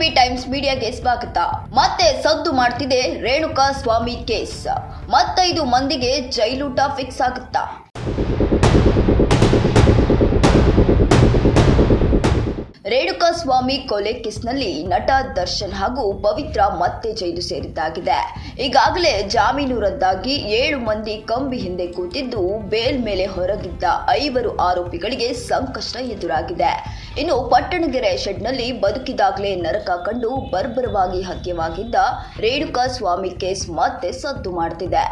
AB times ಮೀಡಿಯಾಗೆ ಸ್ವಾಗತ. ಮತ್ತೆ ಸದ್ದು ಮಾಡ್ತಿದೆ ರೇಣುಕಾ ಸ್ವಾಮಿ ಕೇಸ್. ಮತ್ತೈದು ಮಂದಿಗೆ ಜೈಲೂಟ ಫಿಕ್ಸ್ ಆಗುತ್ತಾ? ರೇಣುಕಾ ಸ್ವಾಮಿ ಕೊಲೆ ಕೇಸ್ನಲ್ಲಿ ನಟ ದರ್ಶನ್ ಹಾಗೂ ಪವಿತ್ರ ಮತ್ತೆ ಜೈಲು ಸೇರಿದ್ದಾಗಿದೆ. ಈಗಾಗಲೇ ಜಾಮೀನು ರದ್ದಾಗಿ 7 ಮಂದಿ ಕಂಬಿ ಹಿಂದೆ ಕೂತಿದ್ದು, ಬೇಲ್ ಮೇಲೆ ಹೊರಗಿದ್ದ 5 ಆರೋಪಿಗಳಿಗೆ ಸಂಕಷ್ಟ ಎದುರಾಗಿದೆ. ಇನ್ನು ಪಟ್ಟಣಗೆರೆ ಶೆಡ್ನಲ್ಲಿ ಬದುಕಿದಾಗಲೇ ನರಕ ಕಂಡು ಬರ್ಬರವಾಗಿ ಹತ್ಯವಾಗಿದ್ದ ರೇಣುಕಾ ಸ್ವಾಮಿ ಕೇಸ್ ಮತ್ತೆ ಸದ್ದು ಮಾಡ್ತಿದೆ.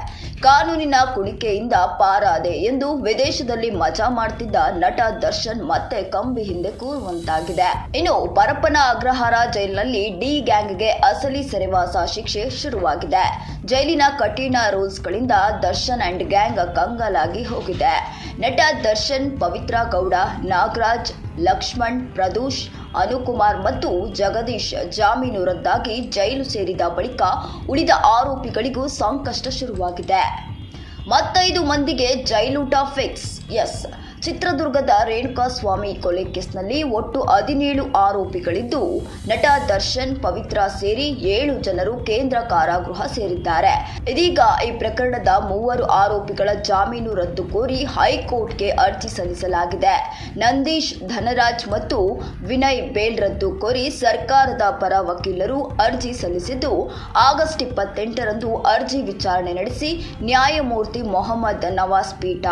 ಕಾನೂನಿನ ಕುಣಿಕೆಯಿಂದ ಪಾರಾದೆ ಎಂದು ವಿದೇಶದಲ್ಲಿ ಮಜಾ ಮಾಡ್ತಿದ್ದ ನಟ ದರ್ಶನ್ ಮತ್ತೆ ಕಂಬಿ ಹಿಂದೆ ಕೂರುವಂತಾಗಿದೆ. ಇನ್ನು ಪರಪ್ಪನ ಅಗ್ರಹಾರ ಜೈಲಿನಲ್ಲಿ ಡಿ ಗ್ಯಾಂಗ್ಗೆ ಅಸಲಿ ಸೆರೆವಾಸ ಶಿಕ್ಷೆ ಶುರುವಾಗಿದೆ. ಜೈಲಿನ ಕಠಿಣ ರೂಲ್ಸ್ಗಳಿಂದ ದರ್ಶನ್ ಅಂಡ್ ಗ್ಯಾಂಗ್ ಕಂಗಾಲಾಗಿ ಹೋಗಿದೆ. ನಟ ದರ್ಶನ್, ಪವಿತ್ರ ಗೌಡ, ನಾಗರಾಜ್, ಲಕ್ಷ್ಮಣ್, ಪ್ರದೂಷ್, ಅನುಕುಮಾರ್ ಮತ್ತು ಜಗದೀಶ್ ಜಾಮೀನು ರದ್ದಾಗಿ ಜೈಲು ಸೇರಿದ ಬಳಿಕ ಉಳಿದ ಆರೋಪಿಗಳಿಗೂ ಸಂಕಷ್ಟ ಶುರುವಾಗಿದೆ. ಮತ್ತೈದು ಮಂದಿಗೆ ಜೈಲೂಟ ಫಿಕ್ಸ್. ಎಸ್, ಚಿತ್ರದುರ್ಗದ ರೇಣುಕಾ ಸ್ವಾಮಿ ಕೊಲೆ ಕೇಸ್ನಲ್ಲಿ ಒಟ್ಟು 17 ಆರೋಪಿಗಳಿದ್ದು, ನಟ ದರ್ಶನ್, ಪವಿತ್ರ ಸೇರಿ 7 ಜನರು ಕೇಂದ್ರ ಕಾರಾಗೃಹ ಸೇರಿದ್ದಾರೆ. ಇದೀಗ ಈ ಪ್ರಕರಣದ 3 ಆರೋಪಿಗಳ ಜಾಮೀನು ರದ್ದು ಕೋರಿ ಹೈಕೋರ್ಟ್ಗೆ ಅರ್ಜಿ ಸಲ್ಲಿಸಲಾಗಿದೆ. ನಂದೀಶ್, ಧನರಾಜ್ ಮತ್ತು ವಿನಯ್ ಬೇಲ್ ರದ್ದು ಕೋರಿ ಸರ್ಕಾರದ ಪರ ವಕೀಲರು ಅರ್ಜಿ ಸಲ್ಲಿಸಿದ್ದು, ಆಗಸ್ಟ್ 28ರಂದು ಅರ್ಜಿ ವಿಚಾರಣೆ ನಡೆಸಿ ನ್ಯಾಯಮೂರ್ತಿ ಮೊಹಮ್ಮದ್ ನವಾಜ್ ಪೀಠ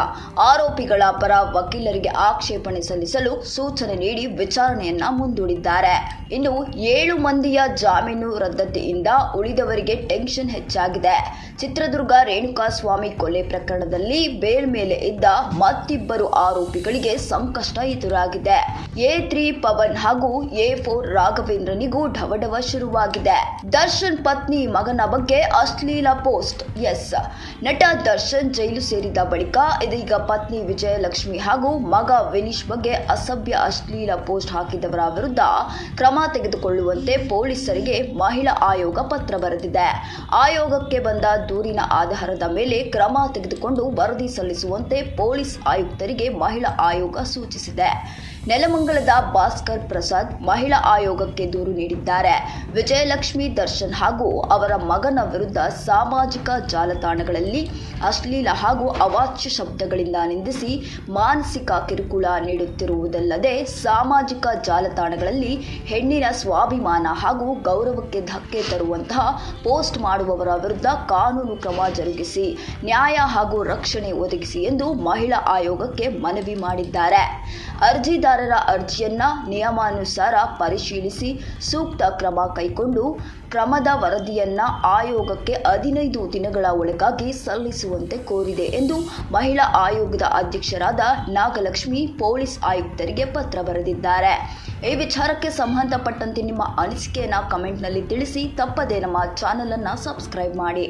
ಆರೋಪಿಗಳ ಪರ ವಕೀಲರಿಗೆ ಆಕ್ಷೇಪಣೆ ಸಲ್ಲಿಸಲು ಸೂಚನೆ ನೀಡಿ ವಿಚಾರಣೆಯನ್ನ ಮುಂದೂಡಿದ್ದಾರೆ. ಇನ್ನು 7 ಮಂದಿಯ ಜಾಮೀನು ರದ್ದತಿಯಿಂದ ಉಳಿದವರಿಗೆ ಟೆನ್ಷನ್ ಹೆಚ್ಚಾಗಿದೆ. ಚಿತ್ರದುರ್ಗ ರೇಣುಕಾ ಸ್ವಾಮಿ ಕೊಲೆ ಪ್ರಕರಣದಲ್ಲಿ ಬೇಲ್ ಮೇಲೆ ಇದ್ದ ಮತ್ತಿಬ್ಬರು ಆರೋಪಿಗಳಿಗೆ ಸಂಕಷ್ಟ ಎದುರಾಗಿದೆ. A3 ಪವನ್ ಹಾಗೂ A4 ರಾಘವೇಂದ್ರನಿಗೂ ಢವಢವ ಶುರುವಾಗಿದೆ. ದರ್ಶನ್ ಪತ್ನಿ ಮಗನ ಬಗ್ಗೆ ಅಶ್ಲೀಲ ಪೋಸ್ಟ್. ಎಸ್, ನಟ ದರ್ಶನ್ ಜೈಲು ಸೇರಿದ ಬಳಿಕ ಇದೀಗ ಪತ್ನಿ ವಿಜಯಲಕ್ಷ್ಮಿ ಹಾಗೂ ಮಗ ವಿನೀಶ್ ಬಗ್ಗೆ ಅಸಭ್ಯ ಅಶ್ಲೀಲ ಪೋಸ್ಟ್ ಹಾಕಿದವರ ವಿರುದ್ಧ ಕ್ರಮ ತೆಗೆದುಕೊಳ್ಳುವಂತೆ ಪೊಲೀಸರಿಗೆ ಮಹಿಳಾ ಆಯೋಗ ಪತ್ರ ಬರೆದಿದೆ. ಆಯೋಗಕ್ಕೆ ಬಂದ ದೂರಿನ ಆಧಾರದ ಮೇಲೆ ಕ್ರಮ ತೆಗೆದುಕೊಂಡು ವರದಿ ಸಲ್ಲಿಸುವಂತೆ ಪೊಲೀಸ್ ಆಯುಕ್ತರಿಗೆ ಮಹಿಳಾ ಆಯೋಗ ಸೂಚಿಸಿದೆ. ನೆಲಮಂಗಲದ ಭಾಸ್ಕರ್ ಪ್ರಸಾದ್ ಮಹಿಳಾ ಆಯೋಗಕ್ಕೆ ದೂರು ನೀಡಿದ್ದಾರೆ. ವಿಜಯಲಕ್ಷ್ಮಿ, ದರ್ಶನ್ ಹಾಗೂ ಅವರ ಮಗನ ವಿರುದ್ಧ ಸಾಮಾಜಿಕ ಜಾಲತಾಣಗಳಲ್ಲಿ ಅಶ್ಲೀಲ ಹಾಗೂ ಅವಾಚ್ಯ ಶಬ್ದಗಳಿಂದ ನಿಂದಿಸಿ ಮಾನಸಿಕ ಕಿರುಕುಳ ನೀಡುತ್ತಿರುವುದಲ್ಲದೆ, ಸಾಮಾಜಿಕ ಜಾಲತಾಣಗಳಲ್ಲಿ ಹೆಣ್ಣಿನ ಸ್ವಾಭಿಮಾನ ಹಾಗೂ ಗೌರವಕ್ಕೆ ಧಕ್ಕೆ ತರುವಂತಹ ಪೋಸ್ಟ್ ಮಾಡುವವರ ವಿರುದ್ಧ ಕಾನೂನು ಕ್ರಮ ಜರುಗಿಸಿ ನ್ಯಾಯ ಹಾಗೂ ರಕ್ಷಣೆ ಒದಗಿಸಿ ಎಂದು ಮಹಿಳಾ ಆಯೋಗಕ್ಕೆ ಮನವಿ ಮಾಡಿದ್ದಾರೆ. ಅರ್ಜಿದಾರರ ಅರ್ಜಿಯನ್ನ ನಿಯಮಾನುಸಾರ ಪರಿಶೀಲಿಸಿ ಸೂಕ್ತ ಕ್ರಮ ಕೈಗೊಂಡು ಕ್ರಮದ ವರದಿಯನ್ನ ಆಯೋಗಕ್ಕೆ 15 ದಿನಗಳ ಒಳಗಾಗಿ ಸಲ್ಲಿಸುವಂತೆ ಕೋರಿದೆ ಎಂದು ಮಹಿಳಾ ಆಯೋಗದ ಅಧ್ಯಕ್ಷರಾದ ನಾಗಲಕ್ಷ್ಮಿ ಪೊಲೀಸ್ ಆಯುಕ್ತರಿಗೆ ಪತ್ರ ಬರೆದಿದ್ದಾರೆ. ಈ ವಿಚಾರಕ್ಕೆ ಸಂಬಂಧಪಟ್ಟಂತೆ ನಿಮ್ಮ ಅನಿಸಿಕೆಯನ್ನು ಕಮೆಂಟ್ನಲ್ಲಿ ತಿಳಿಸಿ. ತಪ್ಪದೇ ನಮ್ಮ ಚಾನೆಲ್ ಅನ್ನು ಸಬ್ಸ್ಕ್ರೈಬ್ ಮಾಡಿ.